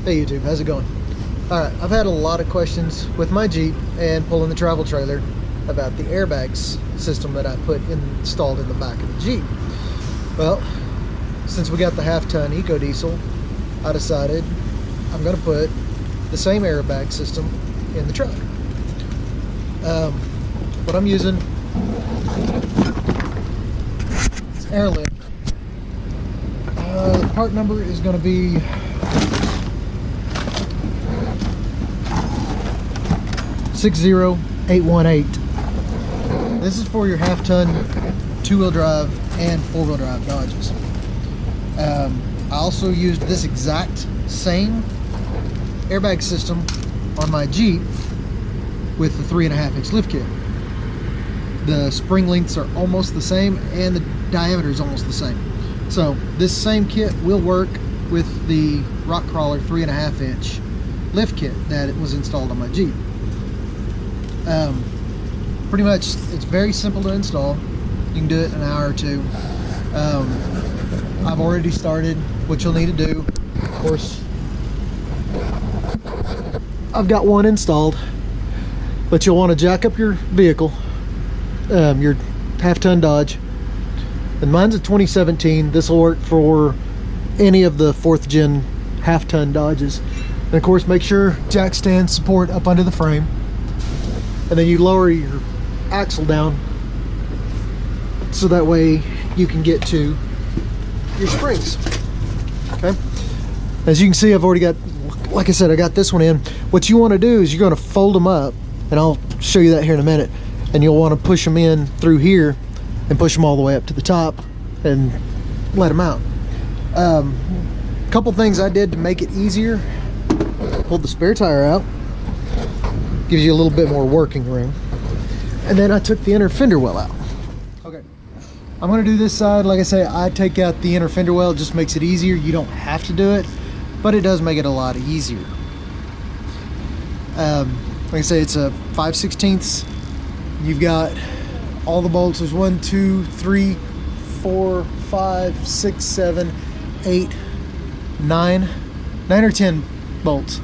Hey YouTube, how's it going? Alright, I've had a lot of questions with my Jeep and pulling the travel trailer about the airbags system that I put installed in the back of the Jeep. Well, since we got the half-ton ecodiesel, I decided I'm going to put the same airbag system in the truck. What I'm using is Airlift. The part number is going to be 60818. This is for your half-ton two-wheel drive and four-wheel drive Dodges. I also used this exact same airbag system on my Jeep with the 3.5-inch lift kit. The spring lengths are almost the same and the diameter is almost the same. So this same kit will work with the Rock Crawler 3.5-inch lift kit that was installed on my Jeep. Pretty much it's very simple to install. You can do it in an hour or two. I've already started. What you'll need to do, of course, I've got one installed, but you'll want to jack up your vehicle, your half-ton Dodge, and mine's a 2017. This will work for any of the 4th gen half-ton Dodges. And of course, make sure jack stands support up under the frame, and then you lower your axle down so that way you can get to your springs. Okay, as you can see, I've already got, like I said, I got this one in. What you want to do is you're going to fold them up, and I'll show you that here in a minute, and you'll want to push them in through here and push them all the way up to the top and let them out. Couple things I did to make it easier: pulled the spare tire out, gives you a little bit more working room, and then I took the inner fender well out. Okay, I'm going to do this side. Like I say, I take out the inner fender well. It just makes it easier. You don't have to do it, but it does make it a lot easier. Like I say, it's a 5/16. You've got all the bolts. There's 1, 2, 3, 4, 5, 6, 7, 8, 9 or 10 bolts.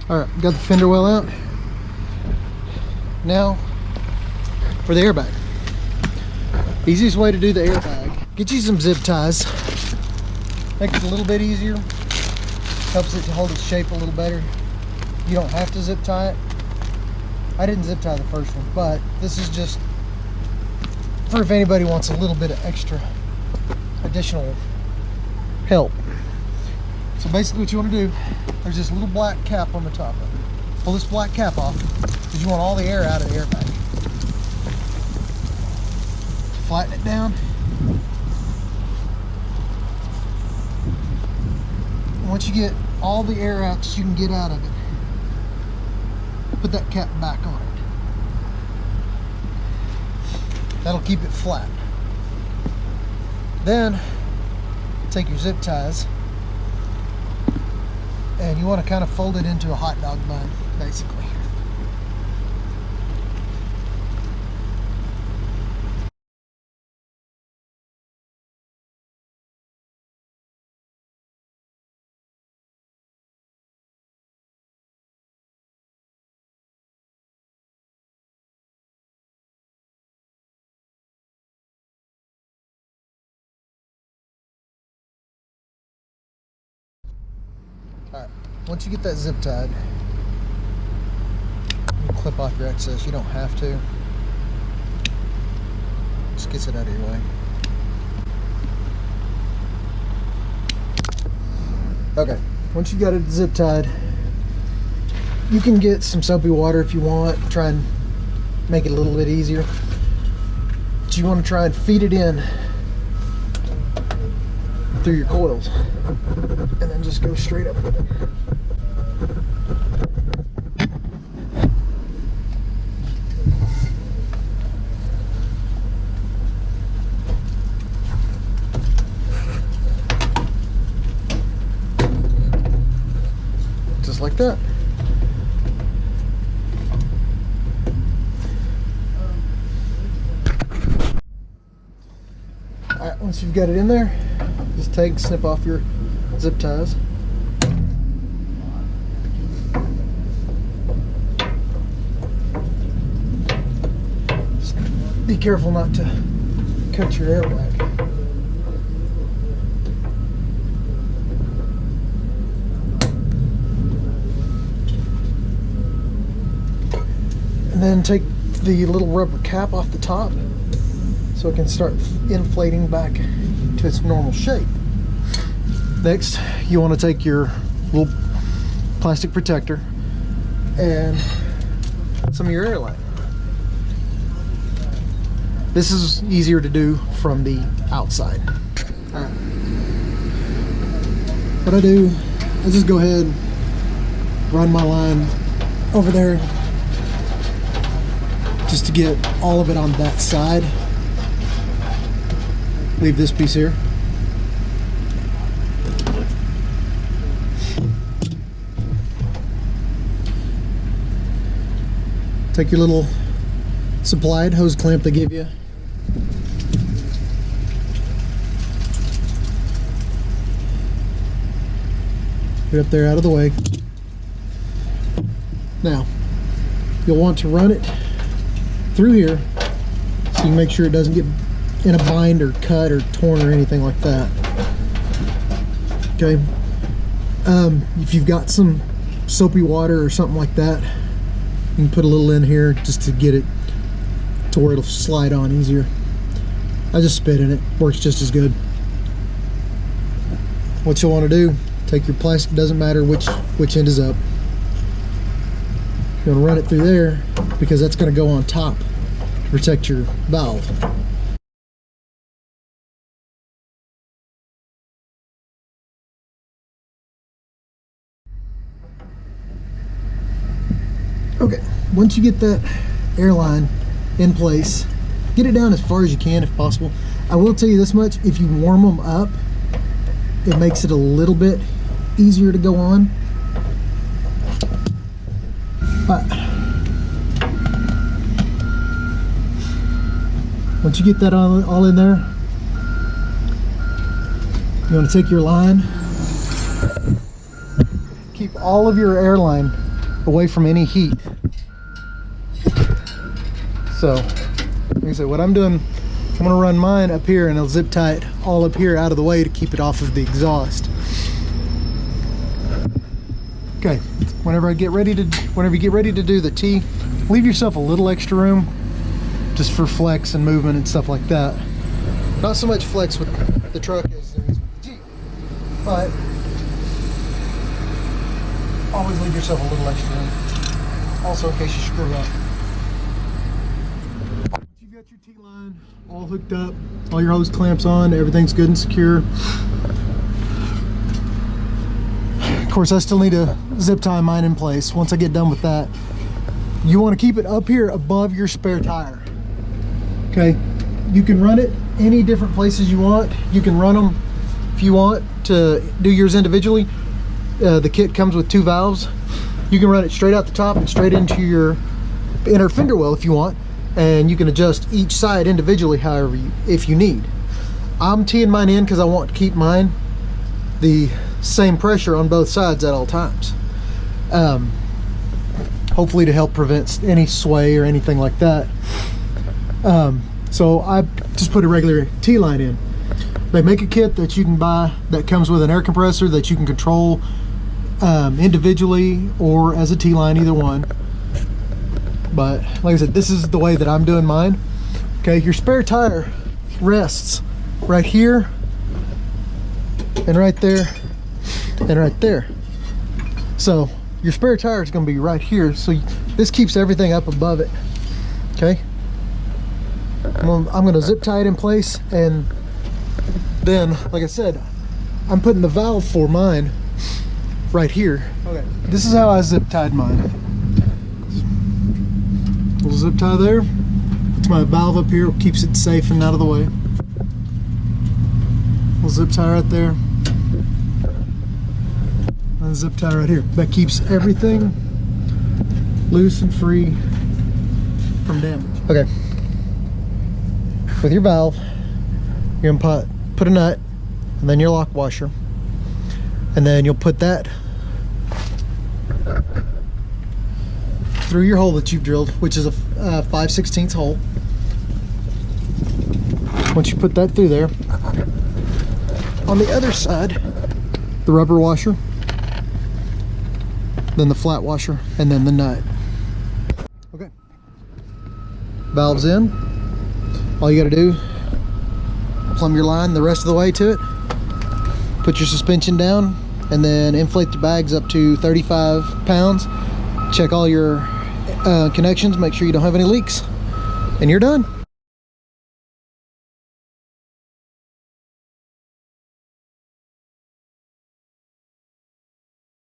Alright, got the fender well out. Now for the airbag. Easiest way to do the airbag: get you some zip ties. Makes it a little bit easier. Helps it to hold its shape a little better. You don't have to zip tie it. I didn't zip tie the first one, but this is just for if anybody wants a little bit of extra additional help. So basically what you want to do, there's this little black cap on the top of it. Pull this black cap off because you want all the air out of the airbag. Flatten it down. And once you get all the air out that you can get out of it, put that cap back on it. That'll keep it flat. Then take your zip ties, and you want to kind of fold it into a hot dog bun, basically. Alright, once you get that zip tied, you clip off your excess. You don't have to. Just gets it out of your way. Okay, once you got it zip tied, you can get some soapy water if you want. Try and make it a little bit easier. But you want to try and feed it in through your coils, and then just go straight up with it. like that. Alright, once you've got it in there, just snip off your zip ties. Just be careful not to cut your airbag. And then take the little rubber cap off the top so it can start inflating back to its normal shape. Next, you want to take your little plastic protector and some of your airline. This is easier to do from the outside. All right. What I do, I just go ahead, run my line over there just to get all of it on that side. Leave this piece here. Take your little supplied hose clamp they give you. Get up there out of the way. Now, you'll want to run it through here so you can make sure it doesn't get in a bind or cut or torn or anything like that. Okay. If you've got some soapy water or something like that, you can put a little in here just to get it to where it'll slide on easier. I just spit in it, works just as good. What you'll want to do, take your plastic, doesn't matter which end is up. You're going to run it through there because that's going to go on top to protect your valve. Okay, once you get that airline in place, get it down as far as you can if possible. I will tell you this much, if you warm them up, it makes it a little bit easier to go on. But once you get that all in there, you want to take your line, keep all of your airline away from any heat. So, like I said, what I'm doing, I'm going to run mine up here and I'll zip tie it all up here out of the way to keep it off of the exhaust. Okay, whenever you get ready to do the T, leave yourself a little extra room just for flex and movement and stuff like that. Not so much flex with the truck as there is with the Jeep, but always leave yourself a little extra room. Also, in case you screw up. Once you've got your T-line all hooked up, all your hose clamps on, everything's good and secure. Of course, I still need to zip tie mine in place. Once I get done with that, you want to keep it up here above your spare tire. Okay, you can run it any different places you want. You can run them if you want to do yours individually. The kit comes with 2 valves. You can run it straight out the top and straight into your inner fender well if you want, and you can adjust each side individually if you need. I'm teeing mine in because I want to keep mine the same pressure on both sides at all times, hopefully to help prevent any sway or anything like that. So I just put a regular T-line in. They make a kit that you can buy that comes with an air compressor that you can control individually or as a T-line, either one. But like I said, this is the way that I'm doing mine. Okay, your spare tire rests right here and right there and right there. So your spare tire is going to be right here, so this keeps everything up above it. Okay, I'm going to zip tie it in place, and then, like I said, I'm putting the valve for mine right here. Okay, this is how I zip tied mine. Little zip tie there. It's my valve up here, keeps it safe and out of the way. Little zip tie right there. And the zip tie right here. That keeps everything loose and free from damage. Okay. With your valve, you're gonna put a nut, and then your lock washer, and then you'll put that through your hole that you've drilled, which is a 5/16 hole. Once you put that through there, on the other side, the rubber washer, then the flat washer, and then the nut. Okay. Valve's in. All you gotta do, plumb your line the rest of the way to it, put your suspension down, and then inflate the bags up to 35 pounds. Check all your connections, make sure you don't have any leaks, and you're done.